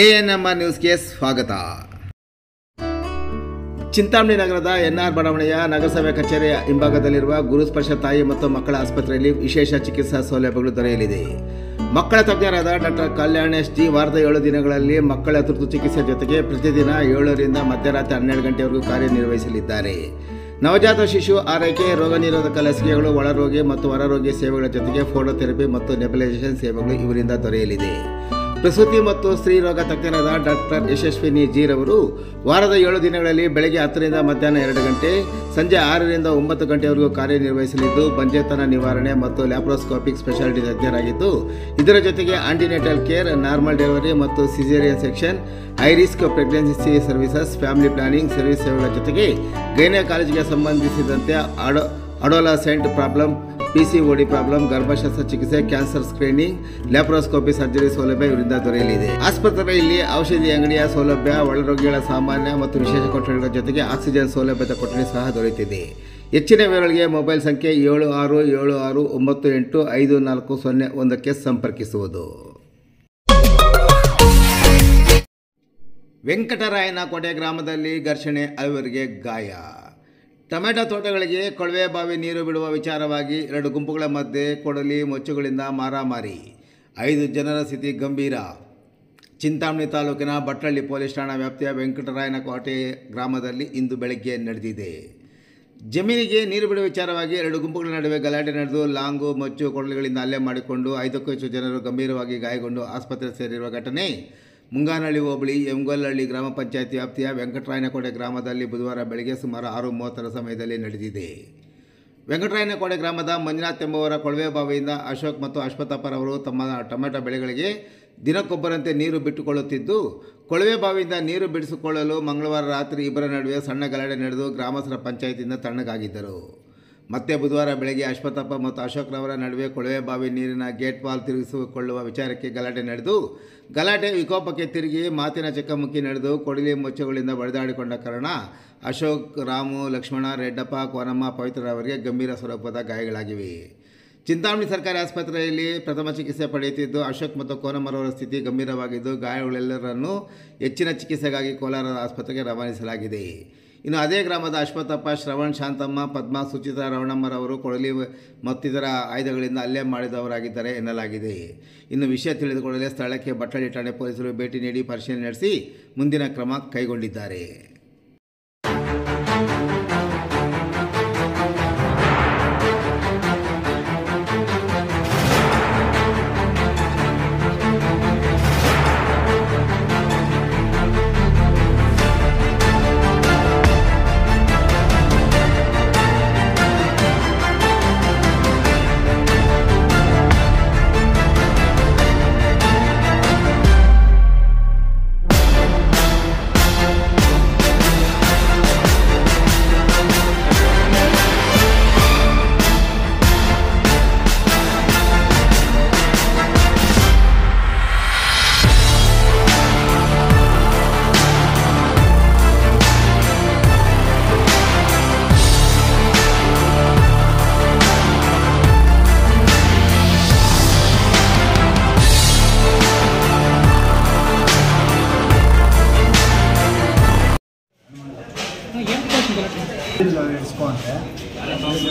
ANMR ನ್ಯೂಸ್ಗೆ ಸ್ವಾಗತ. ಚಿಂತಾಮಣಿ ನಗರದ ಎನ್ಆರ್ ಬಡಾವಣೆಯ ನಗರಸಭೆ ಕಚೇರಿಯ ಹಿಂಭಾಗದಲ್ಲಿರುವ ಗುರುಸ್ಪರ್ಶ ತಾಯಿ ಮತ್ತು ಮಕ್ಕಳ ಆಸ್ಪತ್ರೆಯಲ್ಲಿ ವಿಶೇಷ ಚಿಕಿತ್ಸಾ ಸೌಲಭ್ಯಗಳು ದೊರೆಯಲಿದೆ. ಮಕ್ಕಳ ತಜ್ಞರಾದ ಡಾಕ್ಟರ್ ಕಲ್ಯಾಣೇಶ್ ಜಿ ವಾರದ 7 ದಿನಗಳಲ್ಲಿ ಮಕ್ಕಳ ತುರ್ತು ಚಿಕಿತ್ಸೆ ಜೊತೆಗೆ ಪ್ರತಿದಿನ 7 ರಿಂದ ಮಧ್ಯರಾತ್ರಿ 12 ಗಂಟೆವರೆಗೂ ಕಾರ್ಯನಿರ್ವಹಿಸಲಿದ್ದಾರೆ. ನವಜಾತ ಶಿಶು ಆರೈಕೆ, ರೋಗ ನಿರೋಧಕ ಲಸಿಕೆಗಳು, ಒಳರೋಗಿ ಮತ್ತು ಹೊರರೋಗಿ ಸೇವೆಗಳ ಜೊತೆಗೆ ಫೋಟೋಥೆರಪಿ ಮತ್ತು ನೆಬಲೈಸೇಷನ್ ಸೇವೆಗಳು ಇವರಿಂದ ದೊರೆಯಲಿದೆ. ಪ್ರಸೂತಿ ಮತ್ತು ಸ್ತ್ರೀ ರೋಗ ತಜ್ಞರಾದ ಡಾಕ್ಟರ್ ಯಶಸ್ವಿನಿ ಜಿ ರವರು ವಾರದ 7 ದಿನಗಳಲ್ಲಿ ಬೆಳಗ್ಗೆ 10 ರಿಂದ ಮಧ್ಯಾಹ್ನ 2 ಗಂಟೆ, ಸಂಜೆ 6 ರಿಂದ 9 ಗಂಟೆವರೆಗೂ ಕಾರ್ಯನಿರ್ವಹಿಸಲಿದ್ದು ಬಂಜೆತನ ನಿವಾರಣೆ ಮತ್ತು ಲ್ಯಾಪ್ರೋಸ್ಕೋಪಿಕ್ ಸ್ಪೆಷಾಲಿಟಿ ತಜ್ಞರಾಗಿದ್ದು, ಇದರ ಜೊತೆಗೆ ಆಂಟಿನೇಟಲ್ ಕೇರ್, ನಾರ್ಮಲ್ ಡೆಲಿವರಿ ಮತ್ತು caesarean section, high risk pregnancy services, family planning service ಸೇವೆಗಳ ಜೊತೆಗೆ ಗೈನಕಾಲಜಿಗೆ ಸಂಬಂಧಿಸಿದಂತೆ ಅಡೋಲಸೆಂಟ್ ಪ್ರಾಬ್ಲಮ್, PCOD ಪ್ರಾಬ್ಲಮ್, ಗರ್ಭಶಸ್ತ್ರ ಚಿಕಿತ್ಸೆ, ಕ್ಯಾನ್ಸರ್ ಸ್ಕ್ರೀನಿಂಗ್, ಲ್ಯಾಪ್ರೋಸ್ಕೋಪಿ ಸರ್ಜರಿ ಸೌಲಭ್ಯ ಇವರಿಂದ ದೊರೆಯಲಿದೆ. ಆಸ್ಪತ್ರೆಯಲ್ಲಿ ಔಷಧಿ ಅಂಗಡಿಯ ಸೌಲಭ್ಯ, ಒಳರೋಗಿಗಳ ಸಾಮಾನ್ಯ ಮತ್ತು ವಿಶೇಷ ಕೊಠಡಿಗಳ ಜೊತೆಗೆ ಆಕ್ಸಿಜನ್ ಸೌಲಭ್ಯದ ಕೊಠಡಿ ಸಹ ದೊರೆಯುತ್ತಿದೆ. ಹೆಚ್ಚಿನ ವಿವರಗಳಿಗೆ ಮೊಬೈಲ್ ಸಂಖ್ಯೆ 7676985401ಕ್ಕೆ ಸಂಪರ್ಕಿಸುವುದು. ವೆಂಕಟರಾಯನಕೋಟೆ ಗ್ರಾಮದಲ್ಲಿ ಘರ್ಷಣೆ, 5 ಗಾಯ. ಟೊಮೆಟೊ ತೋಟಗಳಿಗೆ ಕೊಳವೆ ಬಾವಿ ನೀರು ಬಿಡುವ ವಿಚಾರವಾಗಿ 2 ಗುಂಪುಗಳ ಮಧ್ಯೆ ಕೊಡಲಿ ಮೊಚ್ಚುಗಳಿಂದ ಮಾರಾಮಾರಿ, 5 ಜನರ ಸ್ಥಿತಿ ಗಂಭೀರ. ಚಿಂತಾಮಣಿ ತಾಲೂಕಿನ ಭಟ್ರಳ್ಳಿ ಪೊಲೀಸ್ ಠಾಣಾ ವ್ಯಾಪ್ತಿಯ ವೆಂಕಟರಾಯನಕೋಟೆ ಗ್ರಾಮದಲ್ಲಿ ಇಂದು ಬೆಳಗ್ಗೆ ನಡೆದಿದೆ. ಜಮೀನಿಗೆ ನೀರು ಬಿಡುವ ವಿಚಾರವಾಗಿ 2 ಗುಂಪುಗಳ ನಡುವೆ ಗಲಾಟೆ ನಡೆದು ಲಾಂಗು, ಮೊಚ್ಚು, ಕೊಡಲಿಗಳಿಂದ ಹಲ್ಲೆ ಮಾಡಿಕೊಂಡು 5ಕ್ಕೂ ಹೆಚ್ಚು ಜನರು ಗಂಭೀರವಾಗಿ ಗಾಯಗೊಂಡು ಆಸ್ಪತ್ರೆ ಸೇರಿರುವ ಘಟನೆ ಮುಂಗಾನಹಳ್ಳಿ ಹೋಬಳಿ ಯಮಗಲಹಳ್ಳಿ ಗ್ರಾಮ ಪಂಚಾಯತ್ ವ್ಯಾಪ್ತಿಯ ವೆಂಕಟರಾಯನಕೋಟೆ ಗ್ರಾಮದಲ್ಲಿ ಬುಧವಾರ ಬೆಳಗ್ಗೆ ಸುಮಾರು 6:30 ಸಮಯದಲ್ಲಿ ನಡೆದಿದೆ. ವೆಂಕಟರಾಯನಕೋಟೆ ಗ್ರಾಮದ ಮಂಜುನಾಥ್ ಎಂಬುವರ ಕೊಳವೆ ಬಾವಿಯಿಂದ ಅಶೋಕ್ ಮತ್ತು ಅಶ್ವತ್ಥಪ್ಪರವರು ತಮ್ಮ ಟೊಮೆಟೊ ಬೆಳೆಗಳಿಗೆ ದಿನಕ್ಕೊಬ್ಬರಂತೆ ನೀರು ಬಿಟ್ಟುಕೊಳ್ಳುತ್ತಿದ್ದು, ಕೊಳವೆ ಬಾವಿಯಿಂದ ನೀರು ಬಿಡಿಸಿಕೊಳ್ಳಲು ಮಂಗಳವಾರ ರಾತ್ರಿ ಇಬ್ಬರ ನಡುವೆ ಸಣ್ಣ ಗಲಾಟೆ ನಡೆದು ಗ್ರಾಮಸ್ಥರ ಪಂಚಾಯತಿಯಿಂದ ತಣ್ಣಗಾಗಿದ್ದರು. ಮತ್ತೆ ಬುಧವಾರ ಬೆಳಗ್ಗೆ ಅಶ್ವತ್ಥಪ್ಪ ಮತ್ತು ಅಶೋಕ್ರವರ ನಡುವೆ ಕೊಳವೆ ಬಾವಿ ನೀರಿನ ಗೇಟ್ ವಾಲ್ ತಿರುಗಿಸಿಕೊಳ್ಳುವ ವಿಚಾರಕ್ಕೆ ಗಲಾಟೆ ನಡೆದು, ಗಲಾಟೆ ವಿಕೋಪಕ್ಕೆ ತಿರುಗಿ ಮಾತಿನ ಚಕಮಕಿ ನಡೆದು ಕೊಡಲಿ ಮೊಚ್ಚುಗಳಿಂದ ಬಡಿದಾಡಿಕೊಂಡ ಕಾರಣ ಅಶೋಕ್, ರಾಮು, ಲಕ್ಷ್ಮಣ, ರೆಡ್ಡಪ್ಪ, ಕೋನಮ್ಮ, ಪವಿತ್ರರವರಿಗೆ ಗಂಭೀರ ಸ್ವರೂಪದ ಗಾಯಗಳಾಗಿವೆ. ಚಿಂತಾಮಣಿ ಸರ್ಕಾರಿ ಆಸ್ಪತ್ರೆಯಲ್ಲಿ ಪ್ರಥಮ ಚಿಕಿತ್ಸೆ ಪಡೆಯುತ್ತಿದ್ದು, ಅಶೋಕ್ ಮತ್ತು ಕೋನಮ್ಮರವರ ಸ್ಥಿತಿ ಗಂಭೀರವಾಗಿದ್ದು ಗಾಯಗಳೆಲ್ಲರನ್ನೂ ಹೆಚ್ಚಿನ ಚಿಕಿತ್ಸೆಗಾಗಿ ಕೋಲಾರ ಆಸ್ಪತ್ರೆಗೆ ರವಾನಿಸಲಾಗಿದೆ. ಇನ್ನು ಅದೇ ಗ್ರಾಮದ ಅಶ್ವತ್ಥಪ್ಪ, ಶ್ರವಣ್, ಶಾಂತಮ್ಮ, ಪದ್ಮ, ಸುಚಿತಾ, ರವಣಮ್ಮರವರು ಕೊಡಲಿ ಮತ್ತಿತರ ಆಯುಧಗಳಿಂದ ಹಲ್ಲೆ ಮಾಡಿದವರಾಗಿದ್ದಾರೆ ಎನ್ನಲಾಗಿದೆ. ಇನ್ನು ವಿಷಯ ತಿಳಿದುಕೊಳ್ಳಲು ಸ್ಥಳಕ್ಕೆ ಭಟ್ರಳ್ಳಿ ಠಾಣೆ ಪೊಲೀಸರು ಭೇಟಿ ನೀಡಿ ಪರಿಶೀಲನೆ ನಡೆಸಿ ಮುಂದಿನ ಕ್ರಮ ಕೈಗೊಂಡಿದ್ದಾರೆ.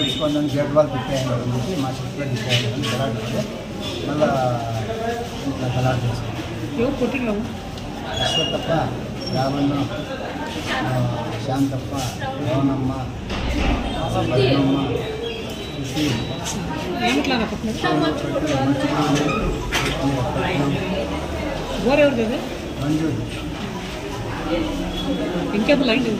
ఇడ్చుకొని గేట్ వాళ్ళు పెట్టేయండి చెప్పి మా చెట్లో పెట్టేయండి గలాట్ పెడితే మళ్ళీ ఇట్లా గలాట్ చేసుకుంటాం. అశ్వత్థప్ప, రావణ, శాంతప్ప, రవణమ్మ, పద్మమ్మ, మంజూరు. ఇంకా 17 గంటలు